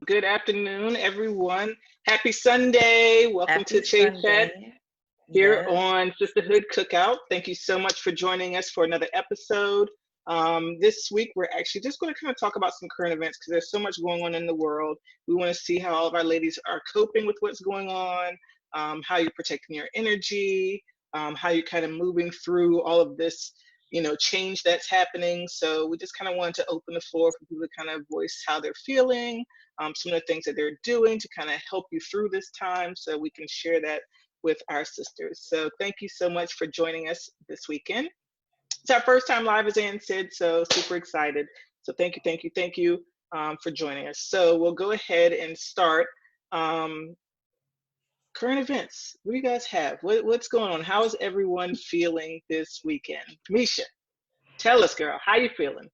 Good afternoon, everyone. Happy Sunday. Welcome to Happy Chaise Chat Sunday. here Yes. on Sisterhood Cookout. Thank you so much for joining us for another episode. This week, we're actually just going to kind of talk about some current events because there's so much going on in the world. We want to see how all of our ladies are coping with what's going on, how you're protecting your energy, how you're kind of moving through all of this change that's happening. So we just kind of wanted to open the floor for people to kind of voice how they're feeling, some of the things that they're doing to kind of help you through this time so we can share that with our sisters. So thank you so much for joining us this weekend. It's our first time live, as Ann said, so super excited. So thank you for joining us. So we'll go ahead and start. Current events. What do you guys have? What's going on? How is everyone feeling this weekend? Misha, tell us, girl, how you feeling?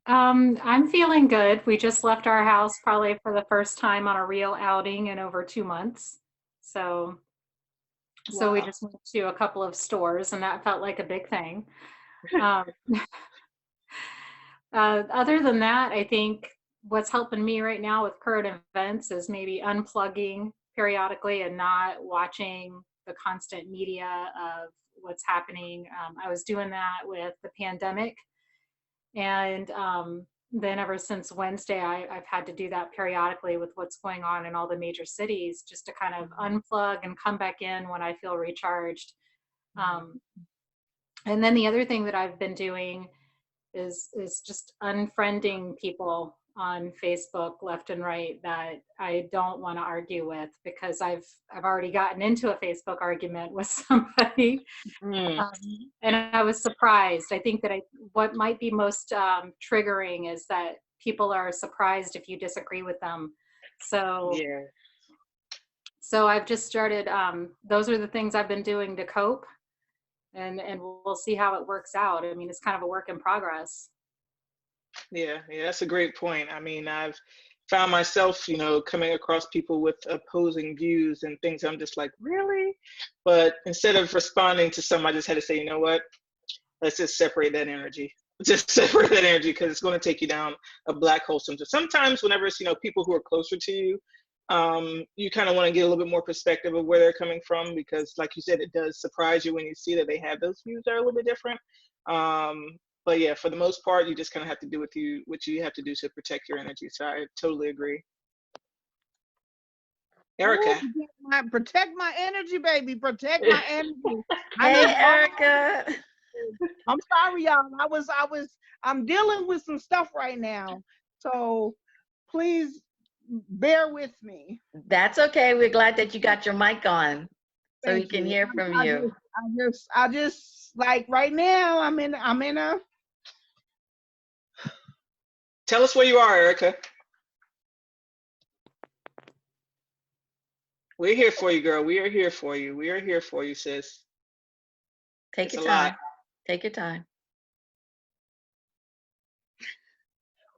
I'm feeling good. We just left our house probably for the first time on a real outing in over 2 months. So we just went to a couple of stores and that felt like a big thing. Other than that, I think what's helping me right now with current events is maybe unplugging periodically and not watching the constant media of what's happening. I was doing that with the pandemic. And then ever since Wednesday, I've had to do that periodically with what's going on in all the major cities, just to kind of unplug and come back in when I feel recharged. And then the other thing that I've been doing is just unfriending people on Facebook left and right that I don't want to argue with, because I've already gotten into a Facebook argument with somebody. And I was surprised. I think that what might be most triggering is that people are surprised if you disagree with them. So I've just started, those are the things I've been doing to cope, and we'll see how it works out. I mean, it's kind of a work in progress. Yeah, that's a great point. I mean, I've found myself, coming across people with opposing views and things. I'm just like, really? But instead of responding to some, I just had to say, you know what? Let's just separate that energy. Just separate that energy, because it's going to take you down a black hole. So sometimes whenever it's, people who are closer to you, you kind of want to get a little bit more perspective of where they're coming from, because like you said, it does surprise you when you see that they have those views that are a little bit different. But yeah, for the most part, you just kind of have to do what you have to do to protect your energy. So I totally agree. Erica. Protect my energy, baby. Protect my energy. Hey, Erica. I'm sorry, y'all. I'm dealing with some stuff right now. So please bear with me. That's okay. We're glad that you got your mic on so we can hear from you. I just like right now I'm in a. Tell us where you are, Erica. We're here for you, girl. We are here for you. We are here for you, sis. Take your time. Take your time.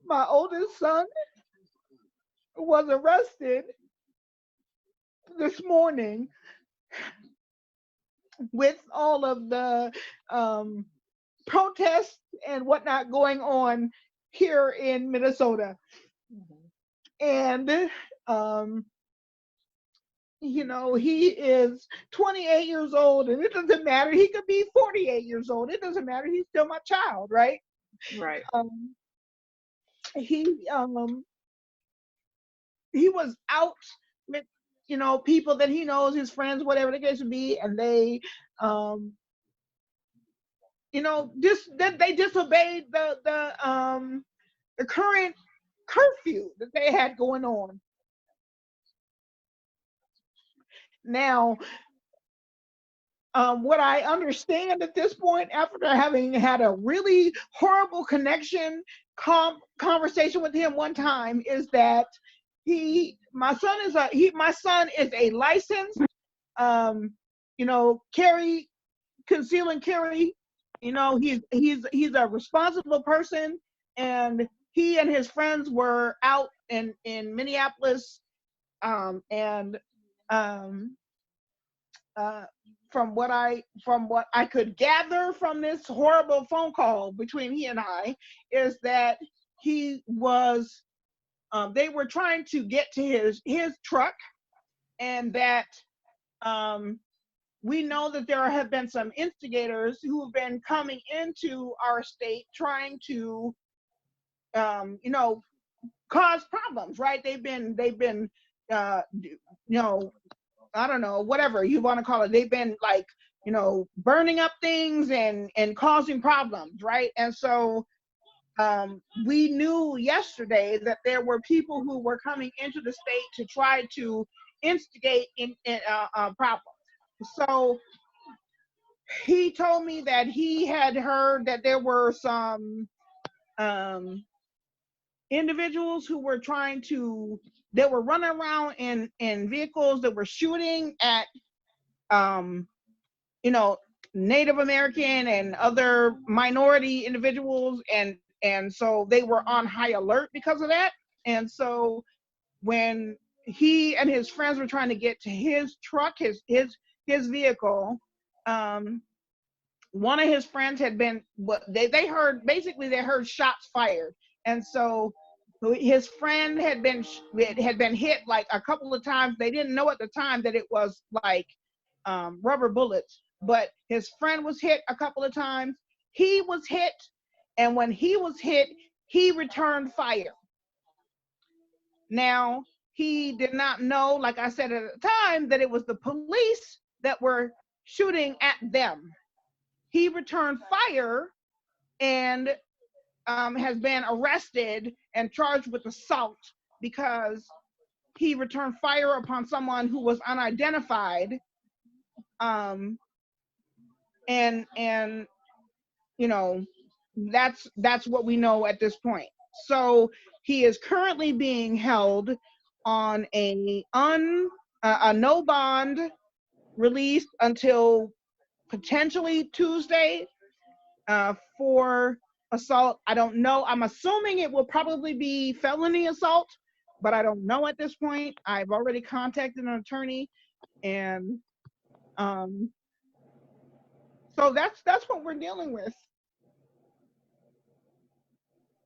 My oldest son was arrested this morning with all of the protests and whatnot going on here in Minnesota. And he is 28 years old, and it doesn't matter. He could be 48 years old. It doesn't matter. He's still my child, right? Right. He was out with people that he knows, his friends, whatever the case would be, and they they disobeyed the current curfew that they had going on. Now, what I understand at this point, after having had a really horrible conversation with him one time, is that my son is a licensed, conceal and carry. He's a responsible person, and he and his friends were out in Minneapolis, from what I could gather from this horrible phone call between he and I, is that he was they were trying to get to his truck, and that we know that there have been some instigators who have been coming into our state trying to, you know, cause problems, right? They've been, you know, I don't know, whatever you want to call it. They've been like, you know, burning up things and causing problems, right? And so we knew yesterday that there were people who were coming into the state to try to instigate in problems. So he told me that he had heard that there were some individuals who were trying to, they were running around in vehicles that were shooting at you know, Native American and other minority individuals, and so they were on high alert because of that. And so when he and his friends were trying to get to his truck, his vehicle, one of his friends had been, what they heard, basically they heard shots fired, and so his friend had been hit like a couple of times. They didn't know at the time that it was like rubber bullets, but his friend was hit a couple of times. He was hit, and when he was hit, he returned fire. Now, he did not know, like I said at the time, that it was the police that were shooting at them. He returned fire and has been arrested and charged with assault because he returned fire upon someone who was unidentified. And you know, that's what we know at this point. So he is currently being held on a no bond release until potentially Tuesday for assault. I don't know. I'm assuming it will probably be felony assault, but I don't know at this point. I've already contacted an attorney, and so that's what we're dealing with.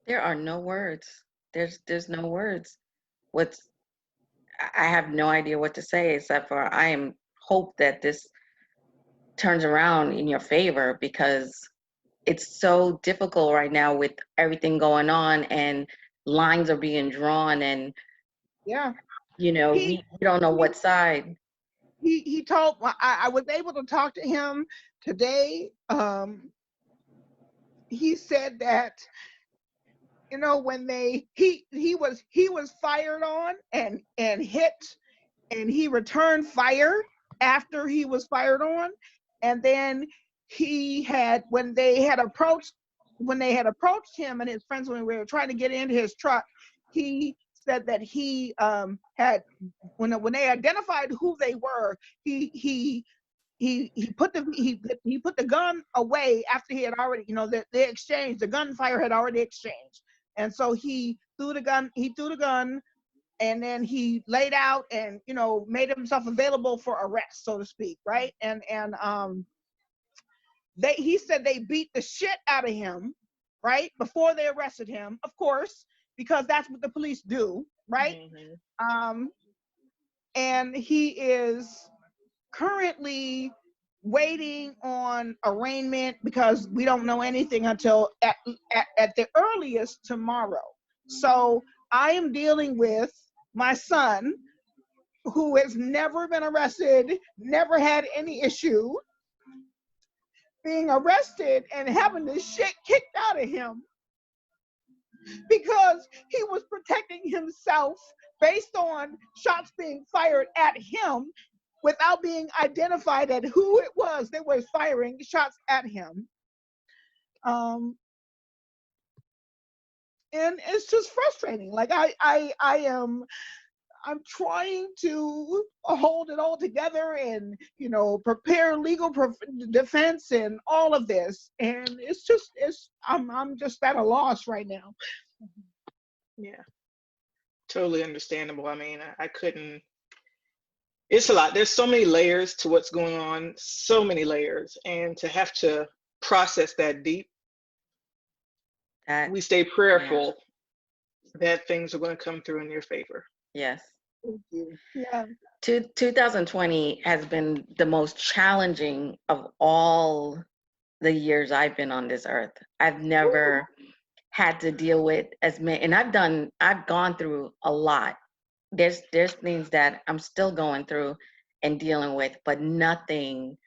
There are no words. There's no words. I have no idea what to say except for I am hope that this turns around in your favor, because it's so difficult right now with everything going on and lines are being drawn, and Yeah, you know, we don't know what side. he told, I was able to talk to him today. He said that, you know, when he was fired on and hit, and he returned fire after he was fired on, and then he had, when they had approached him and his friends, when we were trying to get into his truck, he said that he had, when they identified who they were, he put the gun away after he had already, you know, they exchanged, the gunfire had already exchanged, and so he threw the gun, and then he laid out and, you know, made himself available for arrest, so to speak, right? And he said they beat the shit out of him, right, before they arrested him, of course, because that's what the police do, right? Mm-hmm. And he is currently waiting on arraignment because we don't know anything until at the earliest tomorrow. So I am dealing with my son, who has never been arrested, never had any issue, being arrested and having the shit kicked out of him because he was protecting himself based on shots being fired at him without being identified at who it was that was firing shots at him. And it's just frustrating. Like I'm trying to hold it all together and, you know, prepare legal defense and all of this. And I'm just at a loss right now. Yeah, totally understandable. I mean, I couldn't, it's a lot. There's so many layers to what's going on, so many layers. And to have to process that deep, we stay prayerful that things are going to come through in your favor. Yes. Thank you. Yeah. 2020 has been the most challenging of all the years I've been on this earth. I've never had to deal with as many, and I've gone through a lot. There's things that I'm still going through and dealing with, but nothing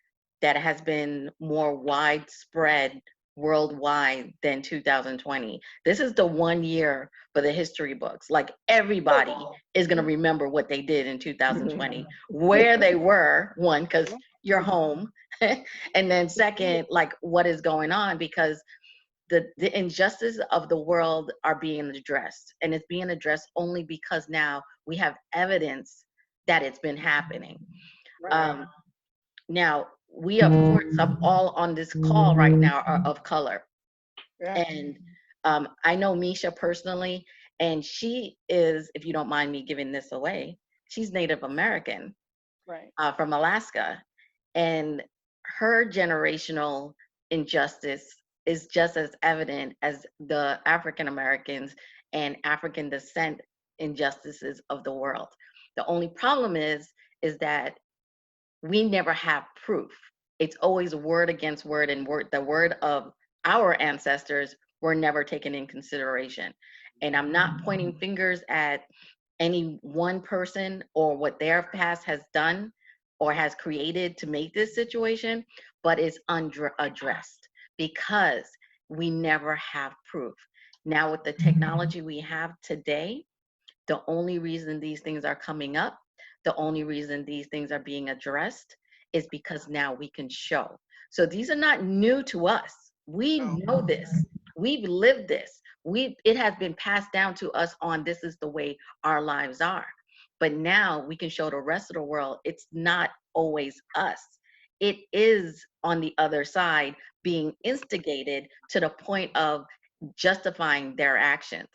that has been more widespread worldwide than 2020. This is the one year for the history books. Like everybody is going to remember what they did in 2020, where they were, one, because you're home, and then second, like what is going on, because the injustices of the world are being addressed, and it's being addressed only because now we have evidence that it's been happening. Now, we of course all on this call right now are of color. And I know Misha personally, and she is, if you don't mind me giving this away, she's Native American, from Alaska. And her generational injustice is just as evident as the African Americans and African descent injustices of the world. The only problem is that we never have proof. It's always word against word, and the word of our ancestors were never taken in consideration. And I'm not pointing fingers at any one person or what their past has done or has created to make this situation, but it's unaddressed because we never have proof. Now, with the technology we have today, the only reason these things are coming up, the only reason these things are being addressed is because now we can show. So these are not new to us. We know this. We've lived this. It has been passed down to us on this is the way our lives are. But now we can show the rest of the world it's not always us. It is on the other side being instigated to the point of justifying their actions.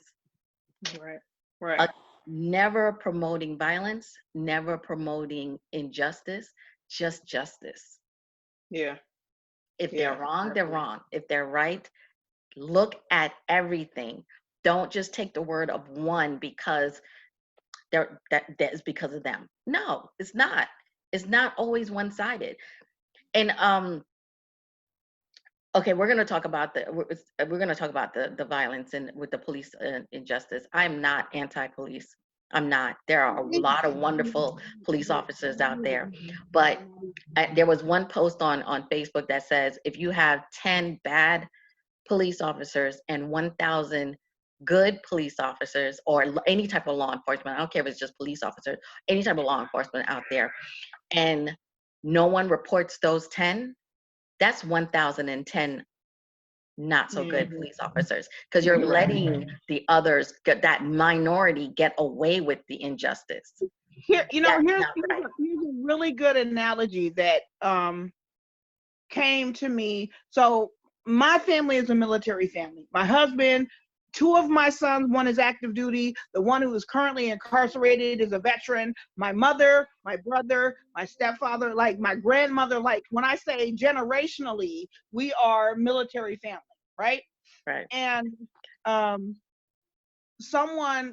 Right. Never promoting violence, never promoting injustice, just justice. Yeah. If they're wrong, they're wrong. If they're right, look at everything. Don't just take the word of one because that is because of them. No, it's not. It's not always one-sided. And okay, we're going to talk about the violence and with the police injustice. I'm not anti-police. I'm not. There are a lot of wonderful police officers out there, but there was one post on Facebook that says if you have 10 bad police officers and 1,000 good police officers, or any type of law enforcement, I don't care if it's just police officers, any type of law enforcement out there, and no one reports those 10, that's 1,010 not so good police officers, because you're letting the others, that minority, get away with the injustice. Here's a really good analogy that came to me. So my family is a military family. My husband, 2 of my sons, one is active duty. The one who is currently incarcerated is a veteran. My mother, my brother, my stepfather, like my grandmother, like when I say generationally, we are military family, right? Right. And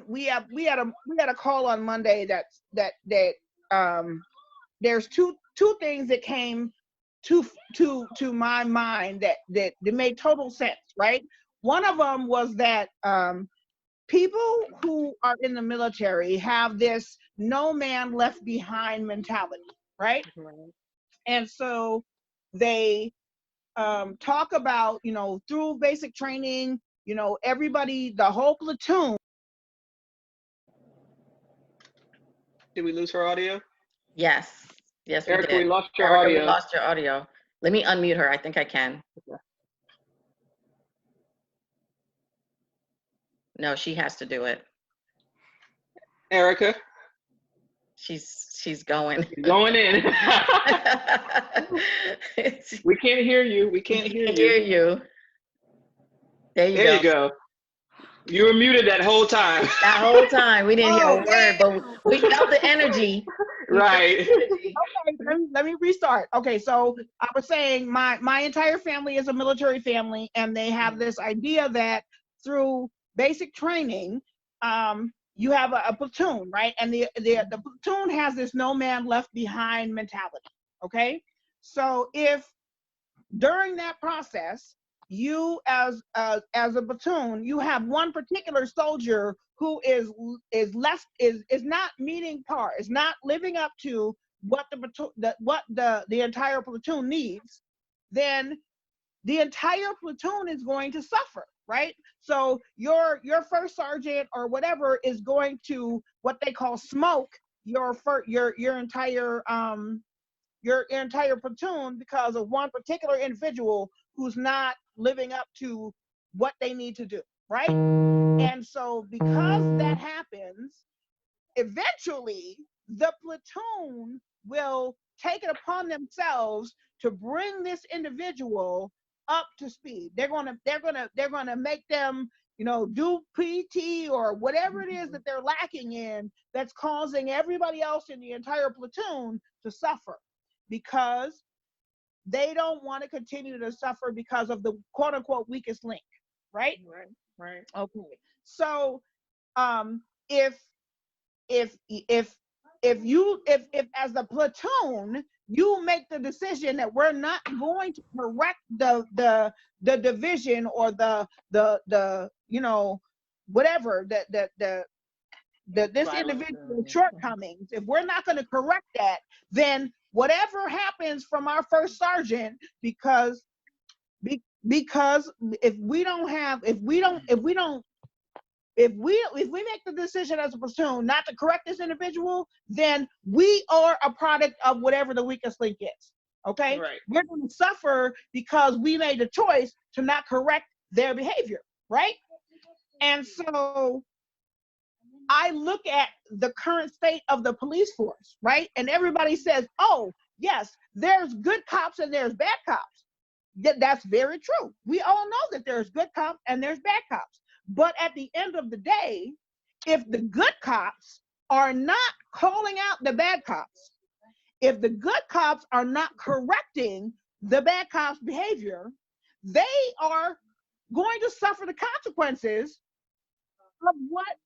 we had a call on Monday that there's two things that came to my mind that made total sense, right? One of them was that people who are in the military have this no man left behind mentality, right? And so they talk about, through basic training, everybody, the whole platoon. Did we lose her audio? Yes, we Erica, did. we lost your audio. We lost your audio. Let me unmute her. I think I can. Okay. No, she has to do it. Erica? She's going. Going in. We can't hear you. We can't hear you. There you go. There you go. You were muted that whole time. That whole time. We didn't hear a word, but we felt the energy. Right. Okay, let me restart. Okay, so I was saying my entire family is a military family, and they have this idea that through basic training, you have a platoon, right? And the platoon has this no man left behind mentality, okay? So if during that process, you as a platoon, you have one particular soldier who is not meeting par, is not living up to what the entire platoon needs, then the entire platoon is going to suffer, right? So your first sergeant or whatever is going to what they call smoke your entire platoon because of one particular individual who's not living up to what they need to do, right? And so because that happens, eventually the platoon will take it upon themselves to bring this individual up to speed. They're gonna make them, do PT or whatever it is that they're lacking in that's causing everybody else in the entire platoon to suffer, because they don't want to continue to suffer because of the quote unquote weakest link, right? Right. Okay. So if as a platoon you make the decision that we're not going to correct the division or the whatever this individual's shortcomings, if we're not going to correct that, then whatever happens from our first sergeant, because if we make the decision as a platoon not to correct this individual, then we are a product of whatever the weakest link is. Okay, right. We're going to suffer because we made the choice to not correct their behavior, right? And so I look at the current state of the police force, right? And everybody says, oh, yes, there's good cops and there's bad cops. That's very true. We all know that there's good cops and there's bad cops. But at the end of the day, if the good cops are not calling out the bad cops, if the good cops are not correcting the bad cops' behavior, they are going to suffer the consequences of what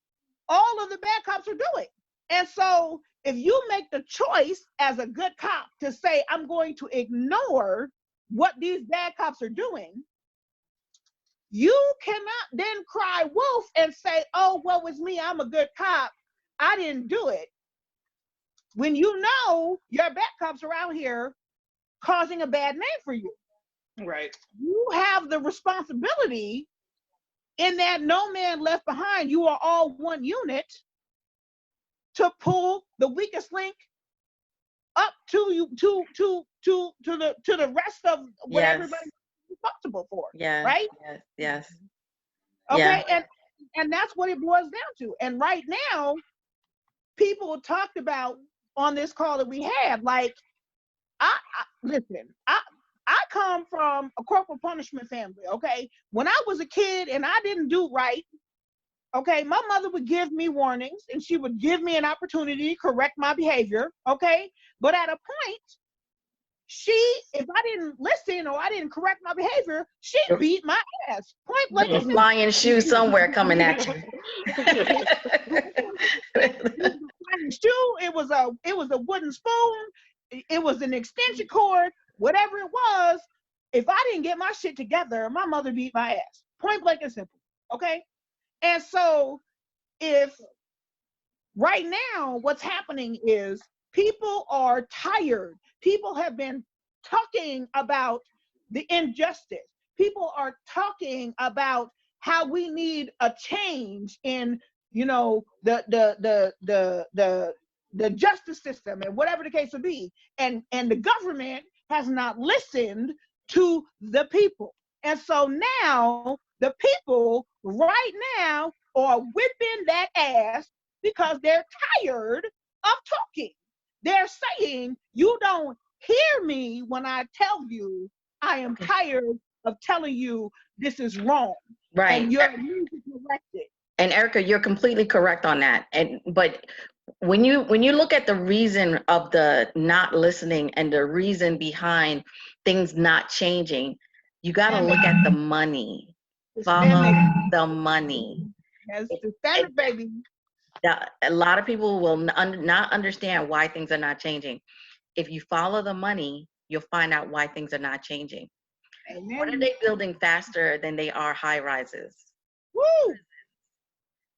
all of the bad cops are doing. And so if you make the choice as a good cop to say, I'm going to ignore what these bad cops are doing, you cannot then cry wolf and say, oh, well, it's me, I'm a good cop, I didn't do it, when you know your bad cops are out here causing a bad name for you. Right. You have the responsibility in that no man left behind, you are all one unit, to pull the weakest link up to you to the rest of what everybody's responsible for. Yeah. Right? Yes. Okay. Yeah. And that's what it boils down to. And right now, people talked about on this call that we had, like, listen, I come from a corporal punishment family, okay? When I was a kid and I didn't do right, okay, my mother would give me warnings and she would give me an opportunity to correct my behavior, okay? But at a point, if I didn't listen or I didn't correct my behavior, she beat my ass. Point blank. A flying shoe somewhere coming at you. Shoe, it was a wooden spoon, it was an extension cord, whatever it was. If I didn't get my shit together, my mother beat my ass. Point blank and simple. Okay. And so if right now what's happening is people are tired. People have been talking about the injustice. People are talking about how we need a change in, the justice system and whatever the case would be. And the government has not listened to the people. And so now the people right now are whipping that ass because they're tired of talking. They're saying, you don't hear me when I tell you I am tired of telling you this is wrong. Right. And you're need to correct it. And Erica, you're completely correct on that. But when you look at the reason of the not listening and the reason behind things not changing, you got to look at the money. Follow the money. Has to stand it, baby. A lot of people will not understand why things are not changing. If you follow the money, you'll find out why things are not changing. Amen. What are they building faster than they are high rises? Woo!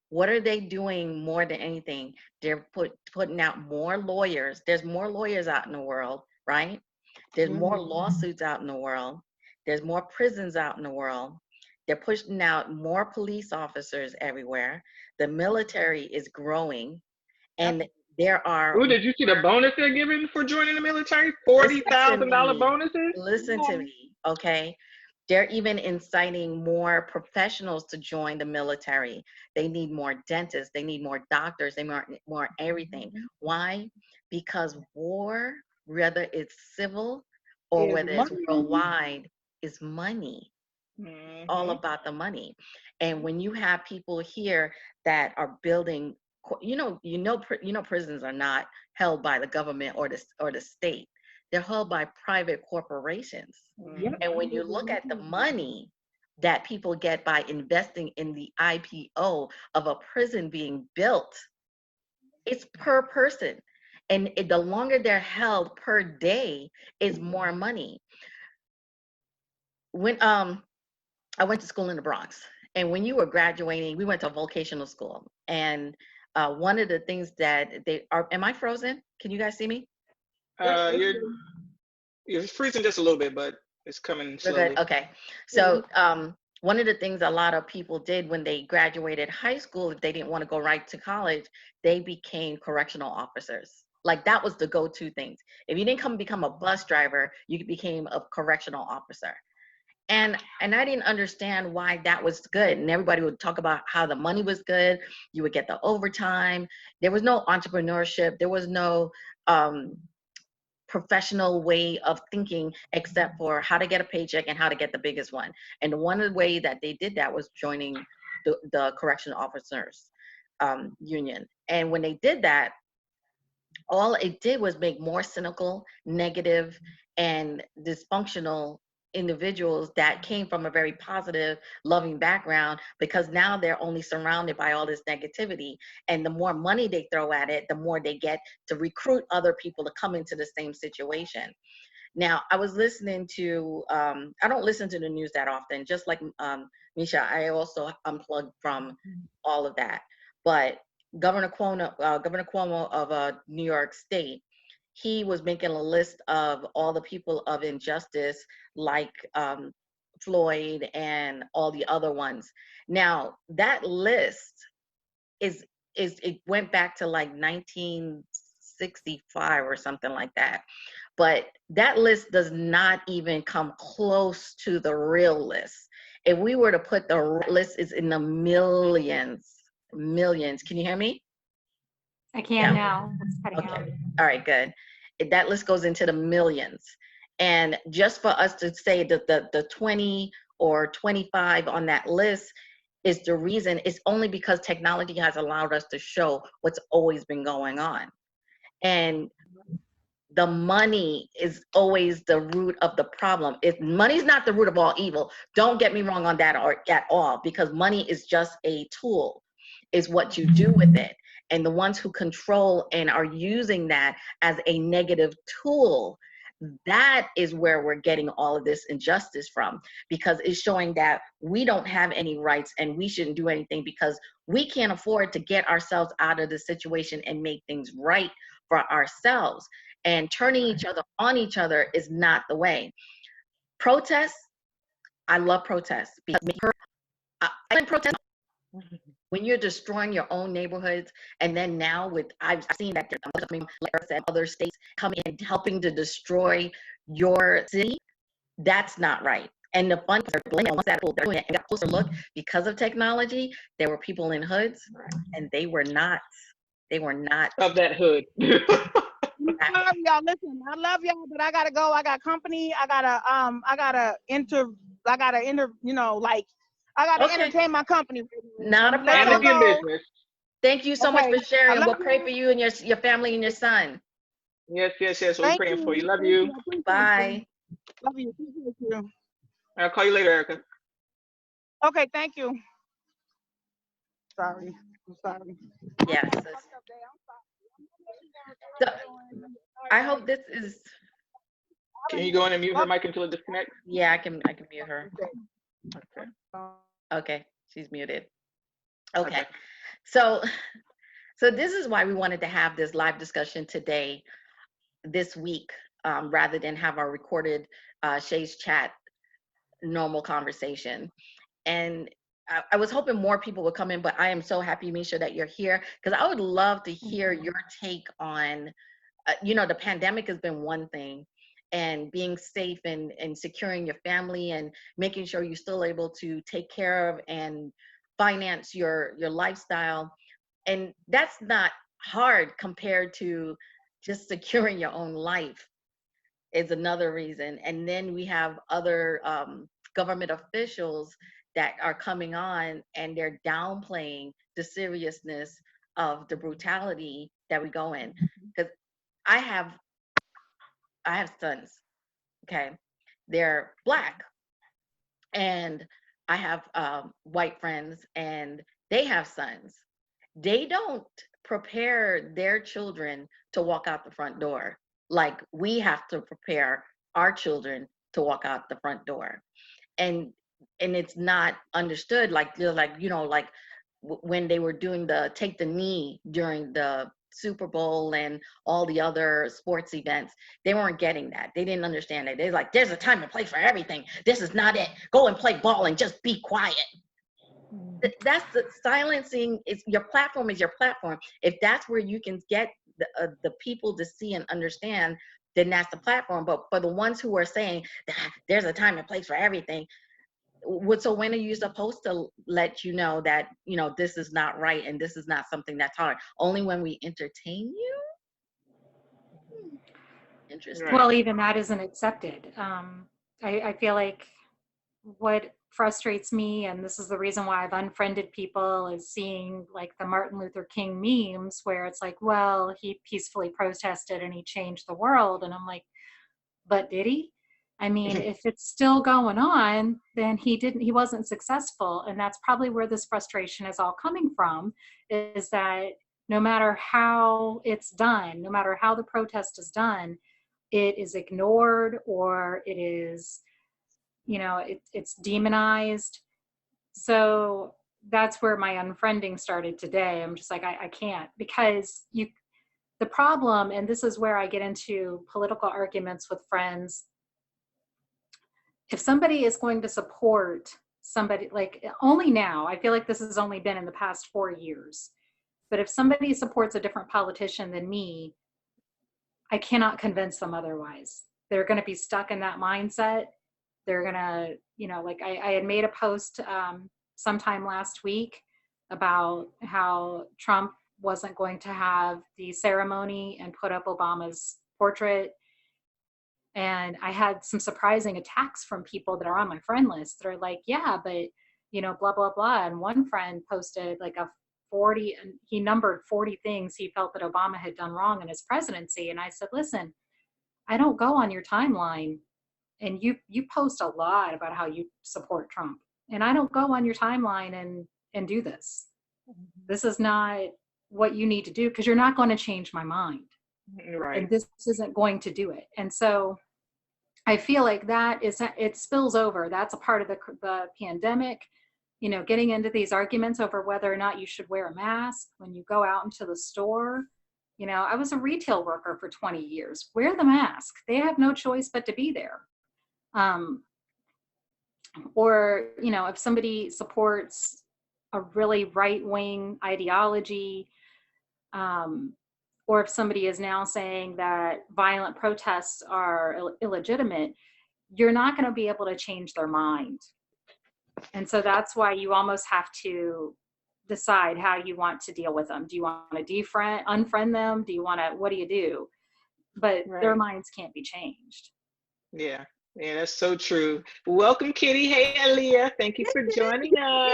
What are they doing more than anything? They're putting out more lawyers. There's more lawyers out in the world, right? There's more lawsuits out in the world. There's more prisons out in the world. They're pushing out more police officers everywhere. The military is growing. And there are— Ooh, did you see the bonus they're giving for joining the military? $40,000 bonuses? Listen to me, okay? They're even inciting more professionals to join the military. They need more dentists. They need more doctors. They need more everything. Why? Because war, whether it's civil or whether it's worldwide, is money. All about the money. And when you have people here that are building, prisons are not held by the government or the state. They're held by private corporations. And when you look at the money that people get by investing in the IPO of a prison being built, it's per person. And the longer they're held per day is more money. When I went to school in the Bronx, and when you were graduating, we went to a vocational school. And one of the things that they are— am I frozen? Can you guys see me? You're freezing just a little bit, but it's coming slowly. Good. Okay. So one of the things a lot of people did when they graduated high school, if they didn't want to go right to college, they became correctional officers. Like that was the go-to things. If you didn't become a bus driver, you became a correctional officer. And I didn't understand why that was good. And everybody would talk about how the money was good. You would get the overtime. There was no entrepreneurship. There was no professional way of thinking except for how to get a paycheck and how to get the biggest one. And one of the ways that they did that was joining the correctional officers union. And when they did that, all it did was make more cynical, negative, and dysfunctional individuals that came from a very positive, loving background, because now they're only surrounded by all this negativity. And the more money they throw at it, the more they get to recruit other people to come into the same situation. Now, I was listening to, I don't listen to the news that often, just like Misha, I also unplugged from all of that. But Governor Cuomo of New York State, he was making a list of all the people of injustice, like Floyd and all the other ones. Now, that list it went back to like 1965 or something like that. But that list does not even come close to the real list. If we were to put the list, is in the millions. Can you hear me? I can now. It's cutting out. All right, good. That list goes into the millions. And just for us to say that the 20 or 25 on that list is the reason, it's only because technology has allowed us to show what's always been going on. And the money is always the root of the problem. If money's not the root of all evil, don't get me wrong on that at all, because money is just a tool, is what you do with it. And the ones who control and are using that as a negative tool, that is where we're getting all of this injustice from, because it's showing that we don't have any rights and we shouldn't do anything because we can't afford to get ourselves out of the situation and make things right for ourselves. And turning each other on each other is not the way. Protests, I love protests, because I protest when you're destroying your own neighborhoods. And then now I've seen that other states coming and helping to destroy your city. That's not right. And the fun part, once that people doing it and got a closer look, because of technology, there were people in hoods, and they were not of that hood. I love y'all. Listen, I love y'all, but I gotta go. I got company. I gotta entertain my company. Not a problem. Thank you so much for sharing. We'll pray for you and your family and your son. Yes. We're praying for you. Love you. Bye. Love you. I'll call you later, Erica. Okay, thank you. Sorry. I'm sorry. Yes. So I hope this is. Can you go in and mute her mic until it disconnects? Yeah, I can mute her. Okay. Okay, she's muted. Okay. Okay. So this is why we wanted to have this live discussion today, this week, rather than have our recorded Chaise Chat normal conversation. And I was hoping more people would come in, but I am so happy, Misha, that you're here, because I would love to hear your take on, the pandemic has been one thing, and being safe and securing your family and making sure you're still able to take care of and finance your lifestyle. And that's not hard compared to just securing your own life is another reason. And then we have other government officials that are coming on and they're downplaying the seriousness of the brutality that we go in. Because I have sons, okay? They're Black, and I have white friends, and they have sons. They don't prepare their children to walk out the front door like we have to prepare our children to walk out the front door. And it's not understood, like when they were doing the take the knee during the Super Bowl and all the other sports events, they weren't getting that. They didn't understand it. They're like, there's a time and place for everything. This is not it. Go and play ball and just be quiet. That's the silencing. Your platform is your platform. If that's where you can get the people to see and understand, then that's the platform. But for the ones who are saying that there's a time and place for everything, so when are you supposed to let you know that this is not right and this is not something that's hard? Only when we entertain you? Interesting. Right. Well, even that isn't accepted. I feel like what frustrates me, and this is the reason why I've unfriended people, is seeing like the Martin Luther King memes where it's like, well, he peacefully protested and he changed the world. And I'm like, but did he? I mean, if it's still going on, then he wasn't successful. And that's probably where this frustration is all coming from, is that no matter how it's done, no matter how the protest is done, it is ignored, or it is, it's demonized. So that's where my unfriending started today. I'm just like, I can't, because the problem, and this is where I get into political arguments with friends, if somebody is going to support somebody, like only now, I feel like this has only been in the past 4 years, but if somebody supports a different politician than me, I cannot convince them otherwise. They're going to be stuck in that mindset. They're going to, like I had made a post sometime last week about how Trump wasn't going to have the ceremony and put up Obama's portrait. And I had some surprising attacks from people that are on my friend list. They're like, yeah, but, blah, blah, blah. And one friend posted like and he numbered 40 things he felt that Obama had done wrong in his presidency. And I said, listen, I don't go on your timeline, and you post a lot about how you support Trump. And I don't go on your timeline and do this. This is not what you need to do, because you're not going to change my mind. Right. And this isn't going to do it. And so I feel like it spills over. That's a part of the pandemic, getting into these arguments over whether or not you should wear a mask when you go out into the store. I was a retail worker for 20 years. Wear the mask. They have no choice but to be there. Or, if somebody supports a really right-wing ideology, or if somebody is now saying that violent protests are illegitimate, you're not going to be able to change their mind. And so that's why you almost have to decide how you want to deal with them. Do you want to unfriend them? What do you do? But their minds can't be changed. Yeah, that's so true. Welcome, Kitty. Hey, Aaliyah. Thank you for joining us.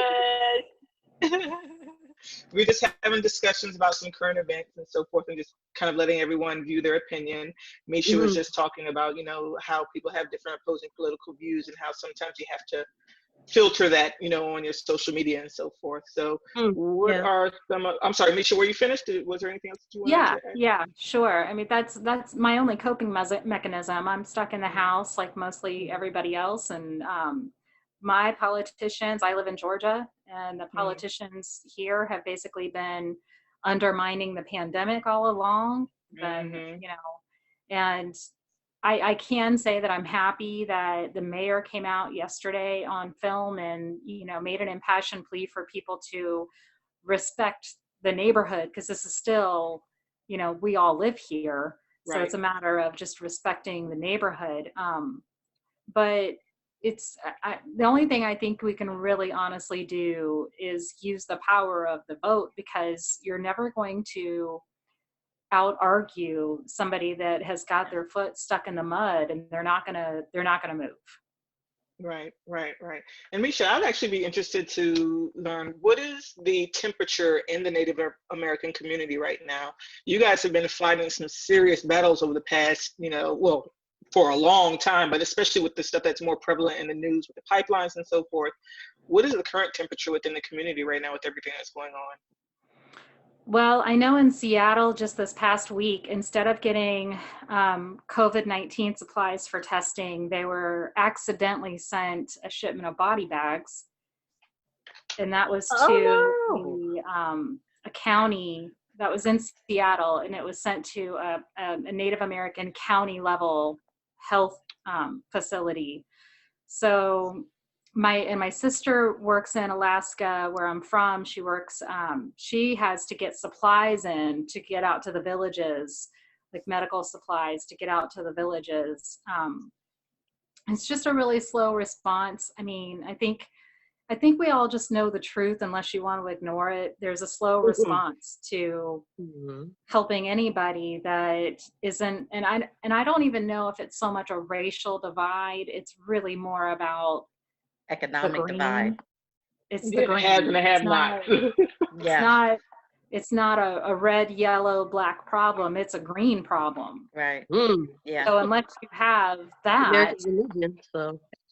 We're just having discussions about some current events and so forth, and just kind of letting everyone view their opinion. Misha was just talking about, how people have different opposing political views and how sometimes you have to filter that, on your social media and so forth. So what Yeah. are some I'm sorry, Misha, were you finished? Was there anything else that you wanted to add? Yeah, sure. I mean, that's my only coping mechanism. I'm stuck in the house like mostly everybody else, and my politicians, I live in Georgia, and the politicians here have basically been undermining the pandemic all along. And I can say that I'm happy that the mayor came out yesterday on film and, made an impassioned plea for people to respect the neighborhood, because this is still, we all live here. So it's a matter of just respecting the neighborhood. But it's the only thing I think we can really honestly do is use the power of the vote, because you're never going to out argue somebody that has got their foot stuck in the mud, and they're not gonna move. Right. And Misha, I'd actually be interested to learn, what is the temperature in the Native American community right now? You guys have been fighting some serious battles over the past, for a long time, but especially with the stuff that's more prevalent in the news with the pipelines and so forth. What is the current temperature within the community right now with everything that's going on? Well, I know in Seattle just this past week, instead of getting COVID-19 supplies for testing, they were accidentally sent a shipment of body bags. And that was to a county that was in Seattle, and it was sent to a Native American county level health facility. So my sister works in Alaska, where I'm from. She works, she has to get supplies in to get out to the villages, like medical supplies to get out to the villages. It's just a really slow response. I mean, I think we all just know the truth unless you want to ignore it. There's a slow response to helping anybody that isn't, and I don't even know if it's so much a racial divide. It's really more about economic divide. It's the green. Have and have not. It's not a red, yellow, black problem. It's a green problem. Right. Yeah. So unless you have that,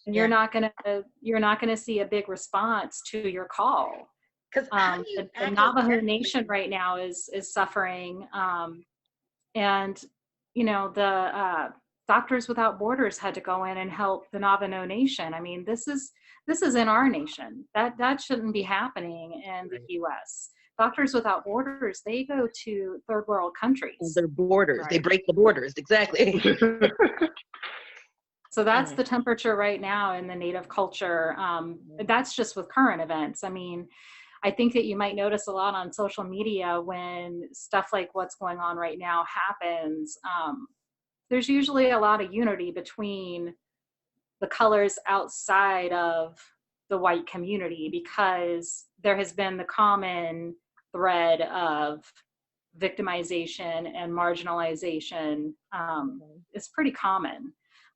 you're not gonna see a big response to your call. Because the Navajo Nation right now is suffering, and the Doctors Without Borders had to go in and help the Navajo Nation. I mean, this is in our nation. That shouldn't be happening in the U.S. Doctors Without Borders, they go to third world countries. Their borders, they break the borders, exactly. So that's the temperature right now in the Native culture. That's just with current events. I mean, I think that you might notice a lot on social media when stuff like what's going on right now happens. There's usually a lot of unity between the colors outside of the white community, because there has been the common thread of victimization and marginalization. It's pretty common.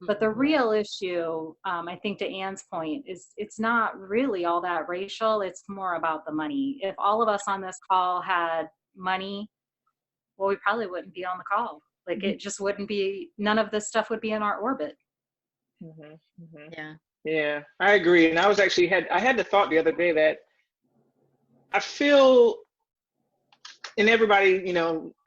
But the real issue, I think to Ann's point, is it's not really all that racial. It's more about the money. If all of us on this call had money, well, we probably wouldn't be on the call. Like it just wouldn't be, none of this stuff would be in our orbit. Yeah, I agree. And I was actually I had the thought the other day that I feel, and everybody,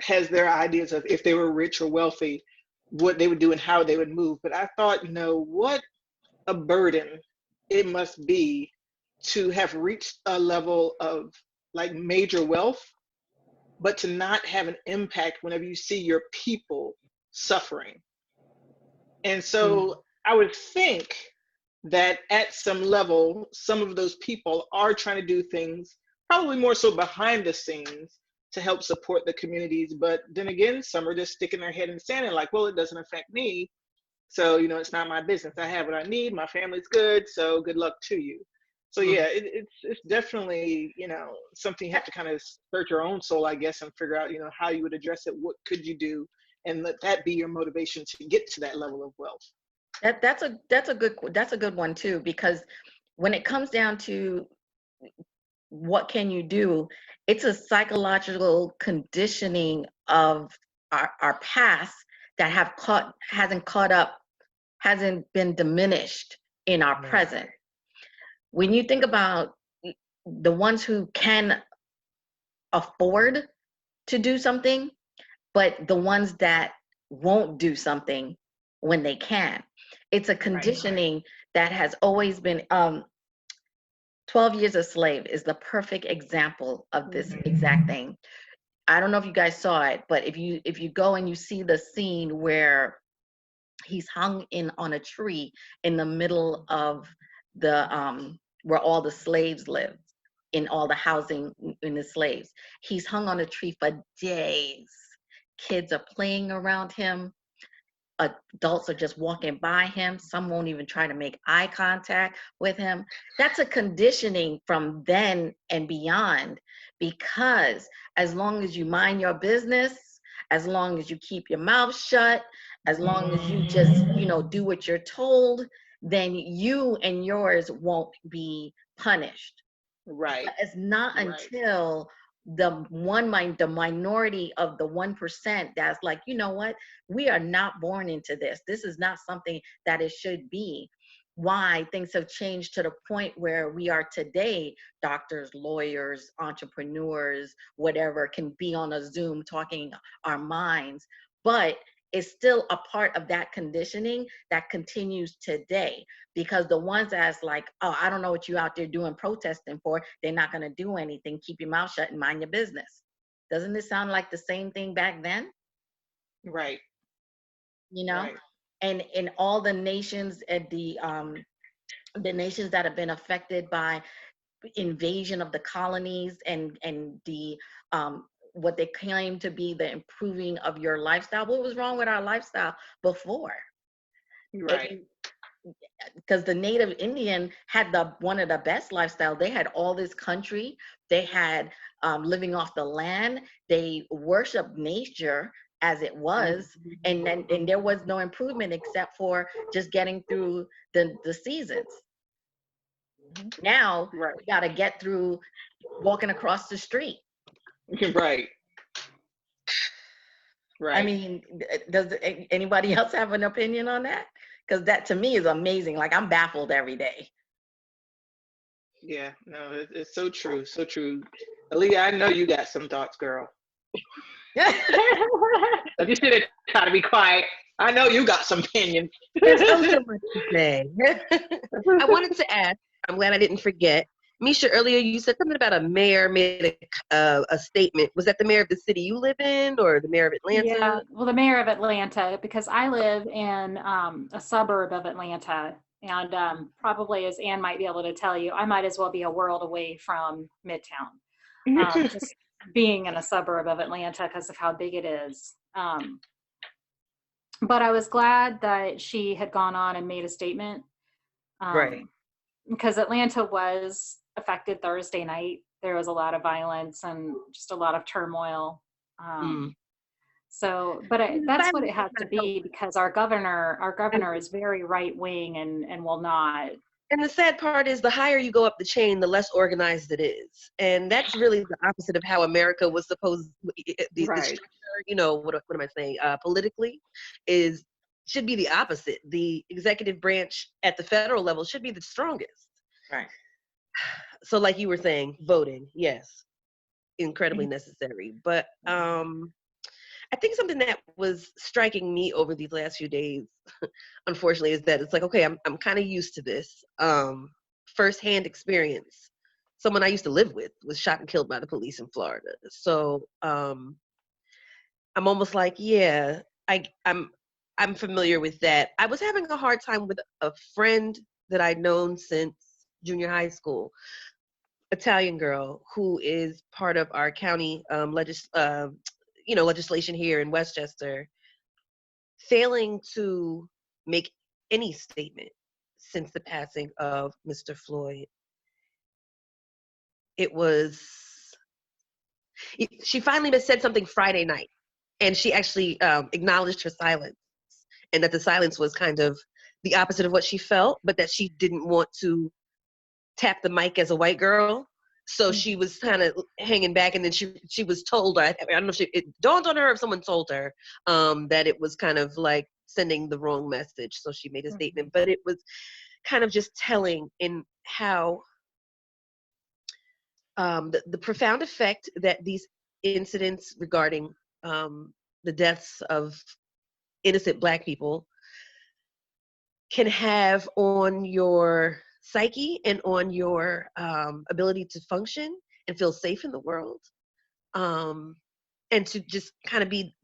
has their ideas of if they were rich or wealthy, what they would do and how they would move. But I thought, what a burden it must be to have reached a level of like major wealth, but to not have an impact whenever you see your people suffering. And so I would think that at some level, some of those people are trying to do things, probably more so behind the scenes, to help support the communities. But then again, some are just sticking their head in the sand and like, well, it doesn't affect me. So, it's not my business. I have what I need. My family's good. So good luck to you. So yeah, it's definitely, something you have to kind of search your own soul, I guess, and figure out, how you would address it. What could you do? And let that be your motivation to get to that level of wealth. That's a good one too, because when it comes down to what can you do, it's a psychological conditioning of our past that hasn't caught up, hasn't been diminished in our present. when you think about the ones who can afford to do something, but the ones that won't do something when they can, it's a conditioning that has always been 12 Years a Slave is the perfect example of this exact thing. I don't know if you guys saw it, but if you go and you see the scene where he's hung in on a tree in the middle of the where all the slaves live, in all the housing in the slaves, he's hung on a tree for days. Kids are playing around him. Adults are just walking by him. Some won't even try to make eye contact with him. That's a conditioning from then and beyond, because as long as you mind your business, as long as you keep your mouth shut, as long as you just, do what you're told, then you and yours won't be punished. Right. But it's not until the minority of the 1% that's like, you know what, we are not born into this. This is not something that it should be. Why things have changed to the point where we are today. Doctors, lawyers, entrepreneurs, whatever, can be on a Zoom talking our minds, but it's still a part of that conditioning that continues today, because the ones that's like, oh, I don't know what you out there doing protesting for, they're not going to do anything. Keep your mouth shut and mind your business. Doesn't this sound like the same thing back then? Right. Right. And in all the nations at the nations that have been affected by invasion of the colonies and the what they claim to be the improving of your lifestyle. What was wrong with our lifestyle before? Right. Because the native Indian had one of the best lifestyle. They had all this country. They had living off the land. They worshiped nature as it was, and there was no improvement except for just getting through the seasons. Now we got to get through walking across the street. Right. I mean, does anybody else have an opinion on that? Because that to me is amazing. Like, I'm baffled every day. Yeah, no, it's so true, so true. Aaliyah, I know you got some thoughts, girl. You should have tried to be quiet. I know you got some opinions. There's so much to say. I wanted to ask, I'm glad I didn't forget. Misha, earlier you said something about a mayor made a statement. Was that the mayor of the city you live in, or the mayor of Atlanta? Yeah, well, the mayor of Atlanta, because I live in a suburb of Atlanta, and probably, as Ann might be able to tell you, I might as well be a world away from Midtown, just being in a suburb of Atlanta because of how big it is. But I was glad that she had gone on and made a statement. Because Atlanta was affected Thursday night. There was a lot of violence and just a lot of turmoil. So, but that's what it has to be, because our governor is very right wing and will not. And the sad part is, the higher you go up the chain, the less organized it is. And that's really the opposite of how America was supposed, the structure, what am I saying, politically, should be the opposite. The executive branch at the federal level should be the strongest. Right. So like you were saying, voting, yes, incredibly necessary. But I think something that was striking me over these last few days, unfortunately, is that it's like, okay, I'm kind of used to this. Firsthand experience. Someone I used to live with was shot and killed by the police in Florida. So I'm almost like, yeah, I'm familiar with that. I was having a hard time with a friend that I'd known since junior high school, Italian girl who is part of our county legislation here in Westchester, failing to make any statement since the passing of Mr. Floyd. She finally said something Friday night, and she actually acknowledged her silence, and that the silence was kind of the opposite of what she felt, but that she didn't want to tap the mic as a white girl. So she was kind of hanging back, and then she was told, I don't know if it dawned on her if someone told her that it was kind of like sending the wrong message. So she made a statement, but it was kind of just telling in how the profound effect that these incidents regarding the deaths of innocent Black people can have on your psyche and on your ability to function and feel safe in the world, and to just kind of be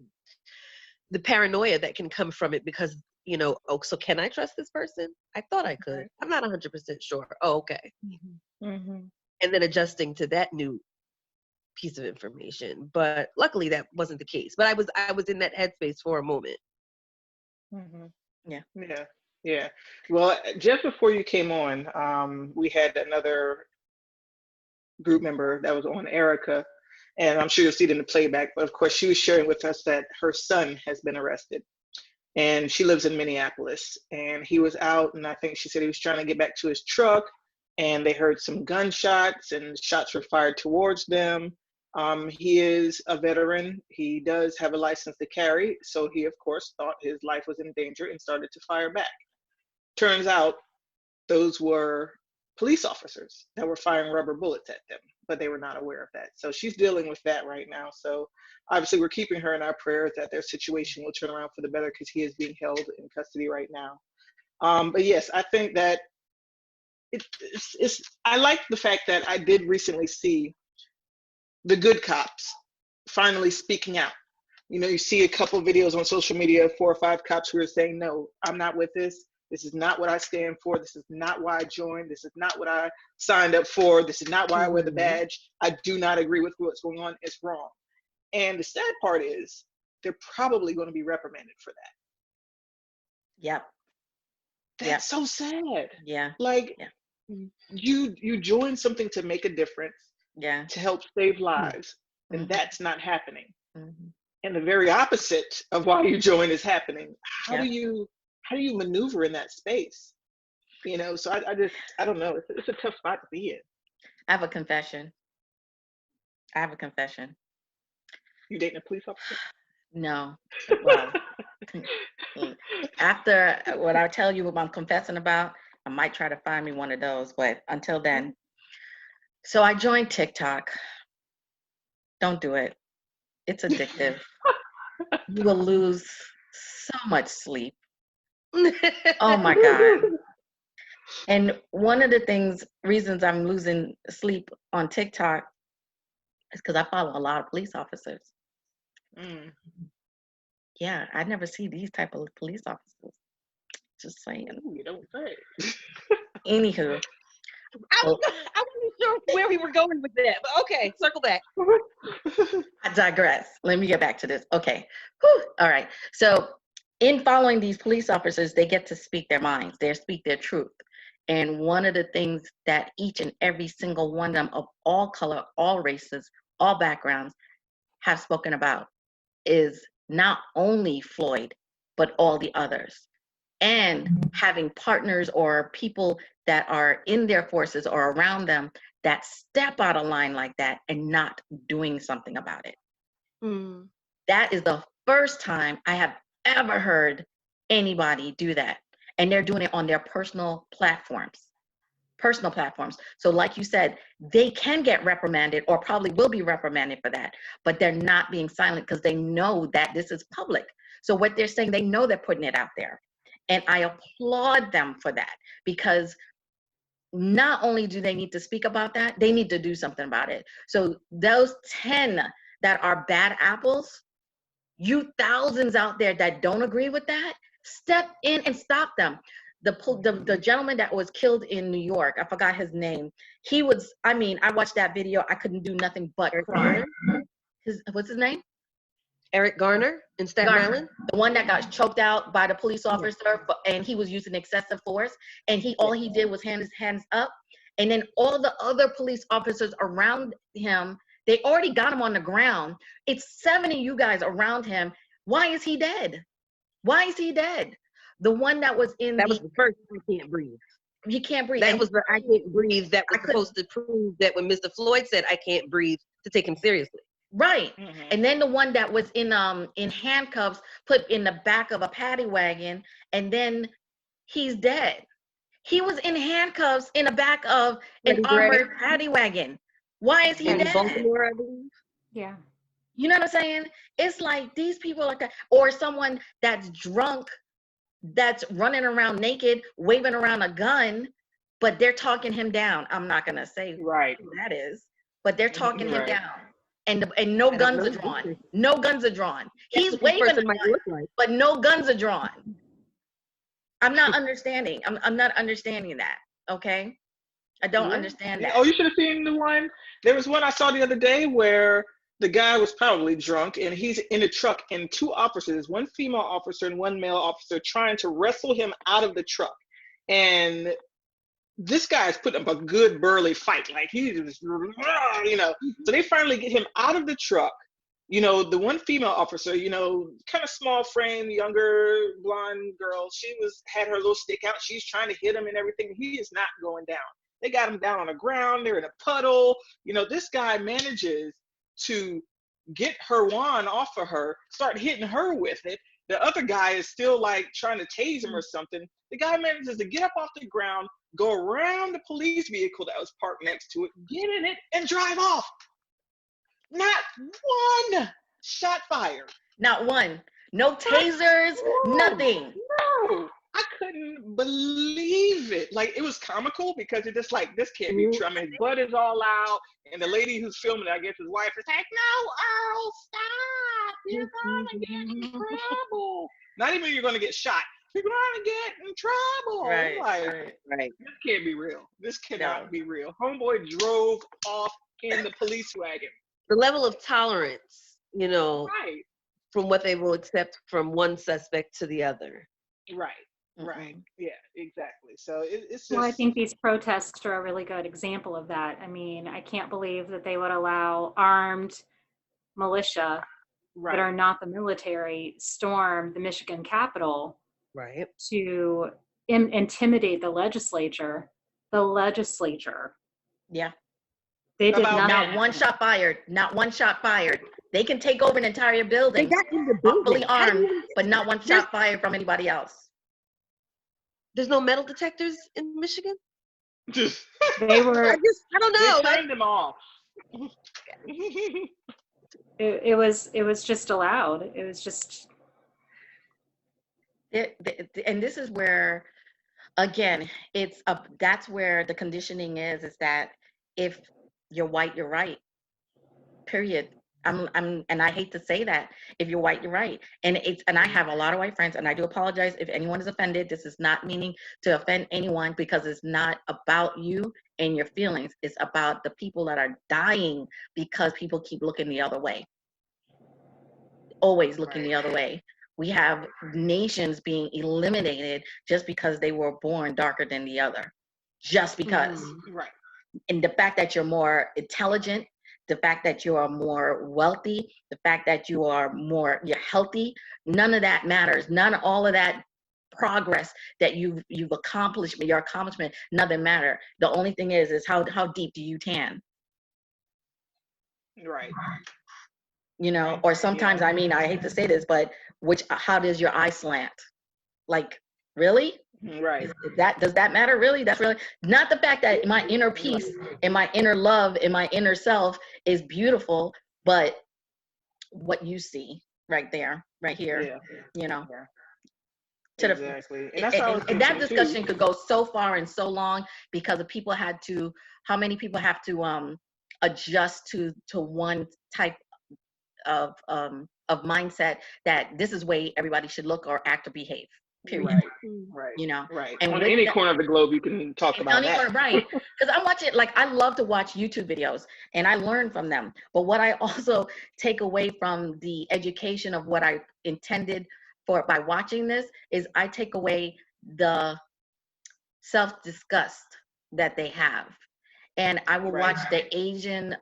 the paranoia that can come from it because, you know, oh, so can I trust this person? I thought I could. I'm not 100% sure. Oh, okay. And then adjusting to that new piece of information. But luckily that wasn't the case. But I was in that headspace for a moment. Yeah. Well, just before you came on, we had another group member that was on, Erica, and I'm sure you'll see it in the playback, but of course she was sharing with us that her son has been arrested, and she lives in Minneapolis, and he was out, and I think she said he was trying to get back to his truck, and they heard some gunshots and shots were fired towards them. He is a veteran. He does have a license to carry, so he of course thought his life was in danger and started to fire back. Turns out those were police officers that were firing rubber bullets at them, but they were not aware of that. So she's dealing with that right now. So obviously we're keeping her in our prayers that their situation will turn around for the better, because he is being held in custody right now. But yes, I think that I like the fact that I did recently see the good cops finally speaking out. You know, you see a couple videos on social media of 4 or 5 cops who are saying, no, I'm not with this. This is not what I stand for. This is not why I joined. This is not what I signed up for. This is not why I wear the badge. I do not agree with what's going on. It's wrong. And the sad part is they're probably going to be reprimanded for that. Yep. That's so sad. Yeah. Like, you join something to make a difference, to help save lives, and that's not happening. And the very opposite of why you join is happening. How do you maneuver in that space? You know, so I don't know. It's a tough spot to be in. I have a confession. You dating a police officer? No. Well, after what I tell you what I'm confessing about, I might try to find me one of those, but until then. So I joined TikTok. Don't do it. It's addictive. You will lose so much sleep. Oh my God. And one of the reasons I'm losing sleep on TikTok is because I follow a lot of police officers. Yeah, I never see these type of police officers. Just saying. Ooh, you don't say. Anywho. I wasn't sure where we were going with that, but okay, circle back. I digress. Let me get back to this. Okay. Whew. All right. So in following these police officers, they get to speak their minds. They speak their truth. And one of the things that each and every single one of them, of all color, all races, all backgrounds, have spoken about is not only Floyd, but all the others. And having partners or people that are in their forces or around them that step out of line like that and not doing something about it. That is the first time I have ever heard anybody do that. And they're doing it on their personal platforms. So like you said, they can get reprimanded or probably will be reprimanded for that, but they're not being silent because they know that this is public. So what they're saying, they know they're putting it out there. And I applaud them for that, because not only do they need to speak about that, they need to do something about it. So those 10 that are bad apples, you thousands out there that don't agree with that, step in and stop them. The gentleman that was killed in New York, I forgot his name. He was, I watched that video. I couldn't do nothing but cry. What's his name? Eric Garner in Staten Island? The one that got choked out by the police officer, and he was using excessive force, and all he did was hand his hands up, and then all the other police officers around him, they already got him on the ground. It's 7 of you guys around him. Why is he dead? The one that was in was the first I can't breathe. He can't breathe. That was the I can't breathe that was supposed to prove that when Mr. Floyd said I can't breathe, to take him seriously. Right. And then the one that was in handcuffs, put in the back of a paddy wagon, and then he's dead. He was in handcuffs in the back of an Freddie Gray. armored paddy wagon. Why is he In dead? Baltimore, I believe. Yeah. You know what I'm saying? It's like these people like that, or someone that's drunk, that's running around naked, waving around a gun, but they're talking him down. I'm not gonna say Right. who that is, but they're talking him Right. down, and no I don't guns are know. drawn. No guns are drawn. That's He's what this waving a person might gun, look like. but no guns are drawn. I'm not understanding. I'm not understanding that. Okay, I don't Yeah. understand that. Oh, you should have seen the one. There was one I saw the other day where the guy was probably drunk and he's in a truck and two officers, one female officer and one male officer, trying to wrestle him out of the truck. And this guy's putting up a good burly fight. Like he's just, you know. So they finally get him out of the truck. You know, the one female officer, you know, kind of small frame, younger, blonde girl, had her little stick out. She's trying to hit him and everything. He is not going down. They got him down on the ground. They're in a puddle. You know, this guy manages to get her wand off of her, start hitting her with it. The other guy is still like trying to tase him or something. The guy manages to get up off the ground, go around the police vehicle that was parked next to it, get in it, and drive off. Not one shot fired. Not one. No tasers. Nothing. No, I couldn't believe it. Like, it was comical because it's just like, this can't be true. I mean, his blood is all out, and the lady who's filming it, I guess his wife, is like, no, Earl, stop. You're gonna get in trouble. Not even you're gonna get shot. You're gonna get in trouble. Right. Like, Right. this can't be real. This cannot be real. Homeboy drove off in the police wagon. The level of tolerance, you know, Right. from what they will accept from one suspect to the other. Right. Right. Yeah, exactly. So it's just. Well, I think these protests are a really good example of that. I mean, I can't believe that they would allow armed militia right. that are not the military storm the Michigan Capitol Right. to intimidate the legislature. The legislature. Yeah. They did About not. Not one shot fired. Not one shot fired. They can take over an entire They building, got in the building. fully How do armed, you- but not one shot fired from anybody else. There's no metal detectors in Michigan? They were. I don't know. They turned them off. It was just allowed. It was just. And this is where, again, that's where the conditioning is that if you're white, you're right. Period. And I hate to say that. If you're white, you're right. And I have a lot of white friends, and I do apologize if anyone is offended. This is not meaning to offend anyone, because it's not about you and your feelings. It's about the people that are dying because people keep looking the other way. Always looking the other way. We have nations being eliminated just because they were born darker than the other. Just because. Right. And the fact that you're more intelligent, the fact that you are more wealthy, the fact that you're healthy, none of that matters. None of all of that progress that you've accomplished, your accomplishment, nothing matter. The only thing is how deep do you tan? Right. You know, or sometimes, I mean, I hate to say this, but how does your eye slant? Like, really? Right. Does that matter? Really? That's really not the fact that my inner peace and my inner love and my inner self is beautiful, but what you see right there, right here, you know. Exactly. And that's how and that discussion could go so far and so long, because how many people have to adjust to one type of mindset, that this is the way everybody should look or act or behave. Period. Right. You know. Right. And on any corner of the globe, you can talk about that. Corner, right. Because I watch it, like, I love to watch YouTube videos and I learn from them. But what I also take away from the education of what I intended for by watching this is I take away the self-disgust that they have. And I will watch the Asian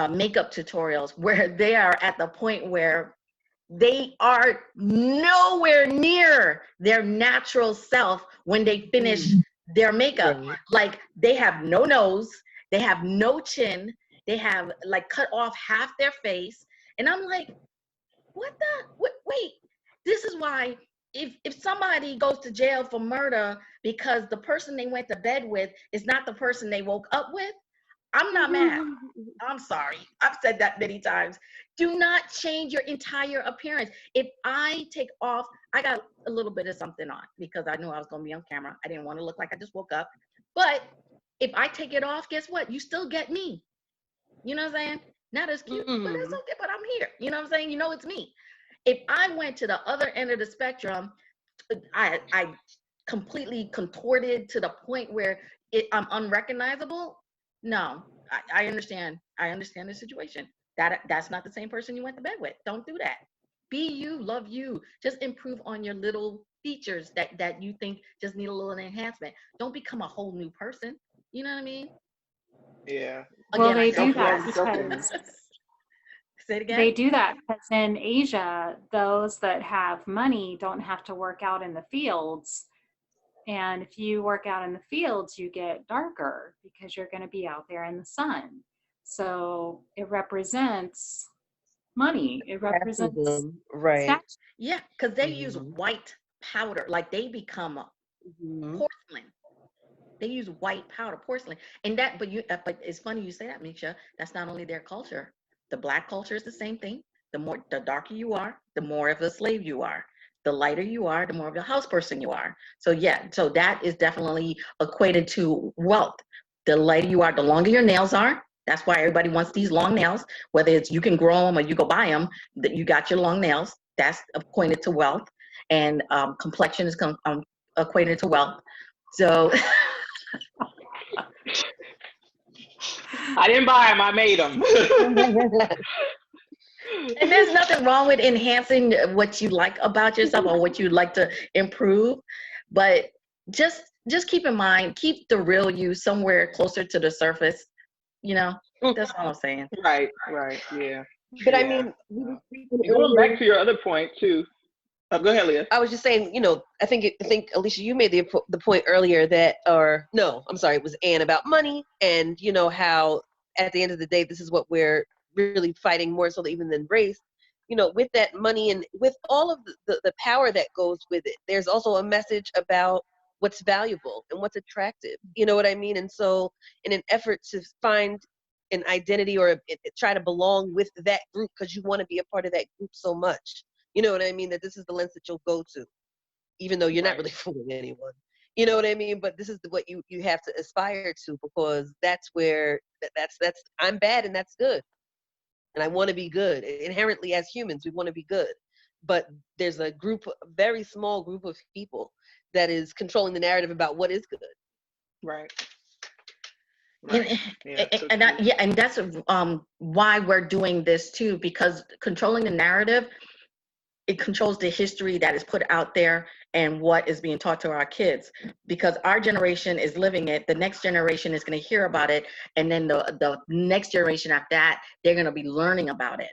makeup tutorials where they are at the point where they are nowhere near their natural self when they finish their makeup. Like, they have no nose, they have no chin, they have like cut off half their face. And I'm like, wait, this is why if somebody goes to jail for murder because the person they went to bed with is not the person they woke up with, I'm not mad. I'm sorry. I've said that many times. Do not change your entire appearance. If I take off, I got a little bit of something on because I knew I was going to be on camera. I didn't want to look like I just woke up. But if I take it off, guess what? You still get me. You know what I'm saying? Not as cute, but it's okay. But I'm here. You know what I'm saying? You know it's me. If I went to the other end of the spectrum, I completely contorted to the point where I'm unrecognizable. No, I understand. I understand the situation. That's not the same person you went to bed with. Don't do that. Be you, love you. Just improve on your little features that you think just need a little enhancement. Don't become a whole new person. You know what I mean? Yeah. Well, Again, I they say do that Self-love, self-image. because say it again. they do that because in Asia, those that have money don't have to work out in the fields. And if you work out in the fields, you get darker because you're going to be out there in the sun. So it represents money. It represents Classism, right. status. Yeah, because they use white powder, like they become porcelain. They use white powder, porcelain, and that. But it's funny you say that, Misha. That's not only their culture. The Black culture is the same thing. The darker you are, the more of a slave you are. The lighter you are, the more of a house person you are. So yeah, so that is definitely equated to wealth. The lighter you are, the longer your nails are. That's why everybody wants these long nails. Whether it's you can grow them or you go buy them, that you got your long nails. That's equated to wealth, and complexion is equated to wealth. So. I didn't buy them, I made them. And there's nothing wrong with enhancing what you like about yourself or what you'd like to improve, but just keep in mind, keep the real you somewhere closer to the surface. You know, that's all I'm saying. Right, yeah. But I Yeah. mean, we were speaking And going earlier. back to your other point too. Oh, go ahead, Leah. I was just saying, I think Alicia, you made the point earlier that, or no, I'm sorry, it was Ann, about money, and how at the end of the day, this is what we're really fighting more so even than race. With that money and with all of the power that goes with it, there's also a message about what's valuable and what's attractive. You know what I mean? And so, in an effort to find an identity or try to belong with that group because you want to be a part of that group so much. You know what I mean? That this is the lens that you'll go to, even though you're not really fooling anyone. You know what I mean? But this is what you have to aspire to, because that's where that's I'm bad and that's good, and I want to be good. Inherently, as humans, we want to be good, but there's a very small group of people that is controlling the narrative about what is good. Right. And that's why we're doing this too, because controlling the narrative, it controls the history that is put out there and what is being taught to our kids, because our generation is living it. The next generation is going to hear about it. And then the next generation after that, they're going to be learning about it,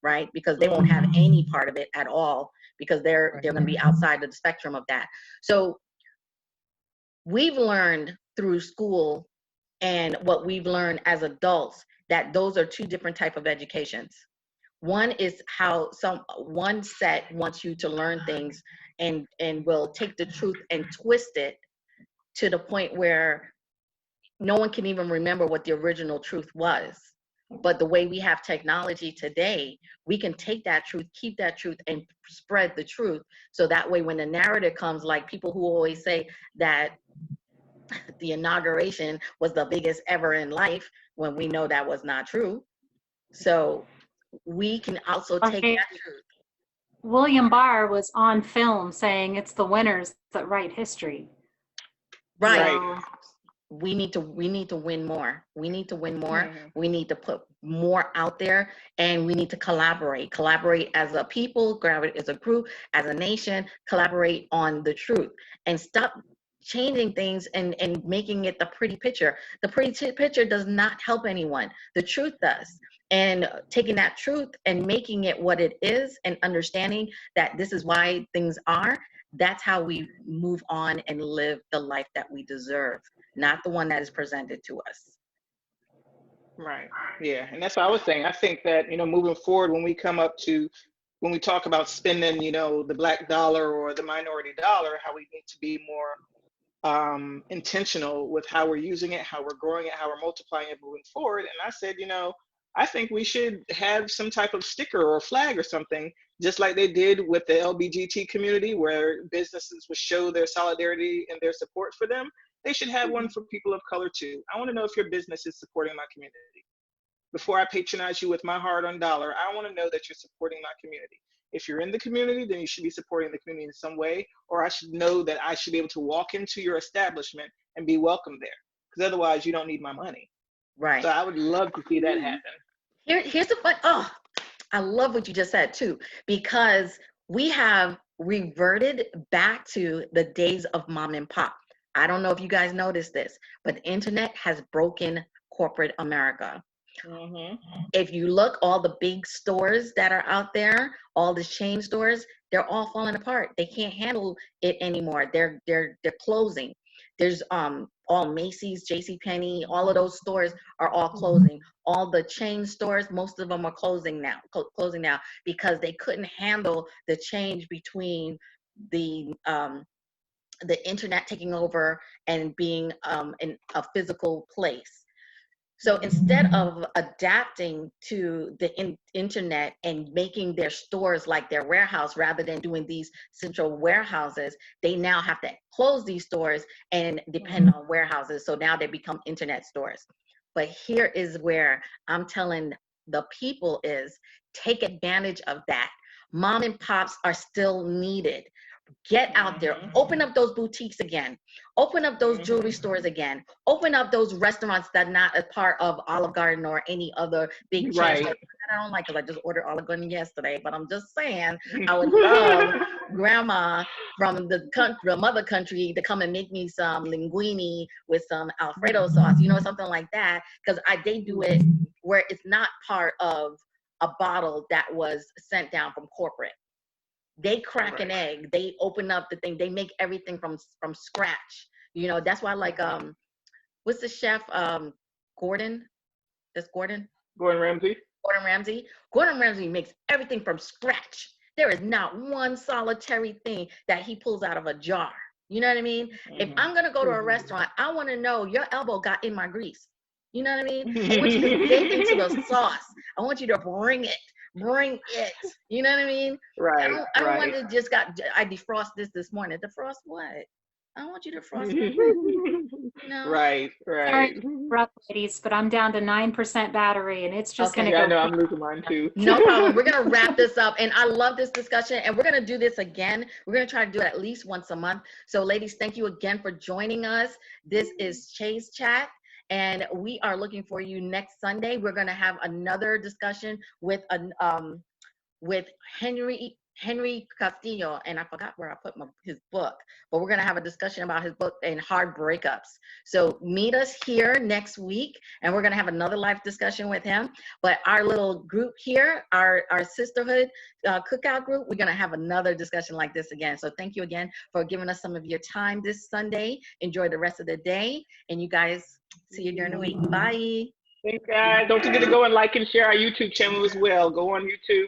right? Because they won't have any part of it at all, because they're going to be outside of the spectrum of that. So we've learned through school and what we've learned as adults that those are two different type of educations. One is how one set wants you to learn things and will take the truth and twist it to the point where no one can even remember what the original truth was. But the way we have technology today, we can take that truth, keep that truth, and spread the truth. So that way, when the narrative comes, like people who always say that the inauguration was the biggest ever in life, when we know that was not true. So we can also take that truth. William Barr was on film saying it's the winners that write history. Right. So, we need to win more. We need to win more. Mm-hmm. We need to put more out there, and we need to collaborate as a people, collaborate as a group, as a nation, collaborate on the truth, and stop changing things and making it the pretty picture. The pretty picture does not help anyone. The truth does. And taking that truth and making it what it is, and understanding that this is why things are, that's how we move on and live the life that we deserve, not the one that is presented to us. Right. Yeah. And that's what I was saying. I think that, moving forward, when we come up to when we talk about spending, you know, the black dollar or the minority dollar, how we need to be more intentional with how we're using it, how we're growing it, how we're multiplying it moving forward. And I said, you know, I think we should have some type of sticker or flag or something, just like they did with the LBGT community, where businesses would show their solidarity and their support for them. They should have one for people of color too. I want to know if your business is supporting my community. Before I patronize you with my hard-earned dollar, I want to know that you're supporting my community. If you're in the community, then you should be supporting the community in some way, or I should know that I should be able to walk into your establishment and be welcome there, because otherwise you don't need my money. Right. So I would love to see that happen. Here's the fun. Oh, I love what you just said too, because we have reverted back to the days of mom and pop. I don't know if you guys noticed this, but the internet has broken corporate America. Mm-hmm. If you look, all the big stores that are out there, all the chain stores, they're all falling apart. They can't handle it anymore. They're closing. There's all Macy's, JCPenney, all of those stores are all closing. All the chain stores, most of them are closing now because they couldn't handle the change between the internet taking over and being in a physical place. So instead of adapting to the internet and making their stores like their warehouse rather than doing these central warehouses, they now have to close these stores and depend on warehouses. So now they become internet stores. But here is where I'm telling the people is take advantage of that. Mom and pops are still needed. Get out there, open up those boutiques again, open up those jewelry stores again, open up those restaurants that are not a part of Olive Garden or any other big chain. Right. I don't like, because I just ordered Olive Garden yesterday, but I'm just saying I would love grandma from the mother country to come and make me some linguine with some Alfredo sauce, you know, something like that, because they do it where it's not part of a bottle that was sent down from corporate. They crack an egg. They open up the thing. They make everything from scratch. You know, that's why, like, what's the chef? Gordon? That's Gordon? Gordon Ramsay. Gordon Ramsay. Gordon Ramsay makes everything from scratch. There is not one solitary thing that he pulls out of a jar. You know what I mean? If I'm going to go to a restaurant, I want to know your elbow got in my grease. You know what I mean? I want you to dig into the sauce. I want you to bring it. You know what I mean? Right. I don't want to just I defrost this morning. Defrost what? I don't want you to defrost it. No. Right. Sorry, rough ladies, but I'm down to 9% battery, and it's just Okay. gonna go. I know, I'm losing mine too. No problem. We're gonna wrap this up, and I love this discussion, and we're gonna do this again. We're gonna try to do it at least once a month. So, ladies, thank you again for joining us. This is Chaise Chat. And we are looking for you next Sunday. We're going to have another discussion with Henry Castillo, and I forgot where I put his book, but we're going to have a discussion about his book and hard breakups. So meet us here next week, and we're going to have another live discussion with him. But our little group here, our sisterhood cookout group, we're going to have another discussion like this again. So thank you again for giving us some of your time this Sunday. Enjoy the rest of the day, and you guys, see you during the week. Bye. Thanks, guys. Don't forget to go and like and share our YouTube channel as well. Go on YouTube,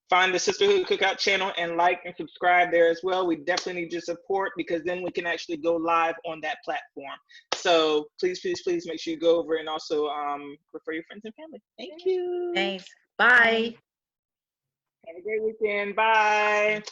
find the Sisterhood Cookout channel, and like and subscribe there as well. We definitely need your support, because then we can actually go live on that platform. So please, please, please make sure you go over and also refer your friends and family. Thank you. Thanks. Bye. Have a great weekend. Bye.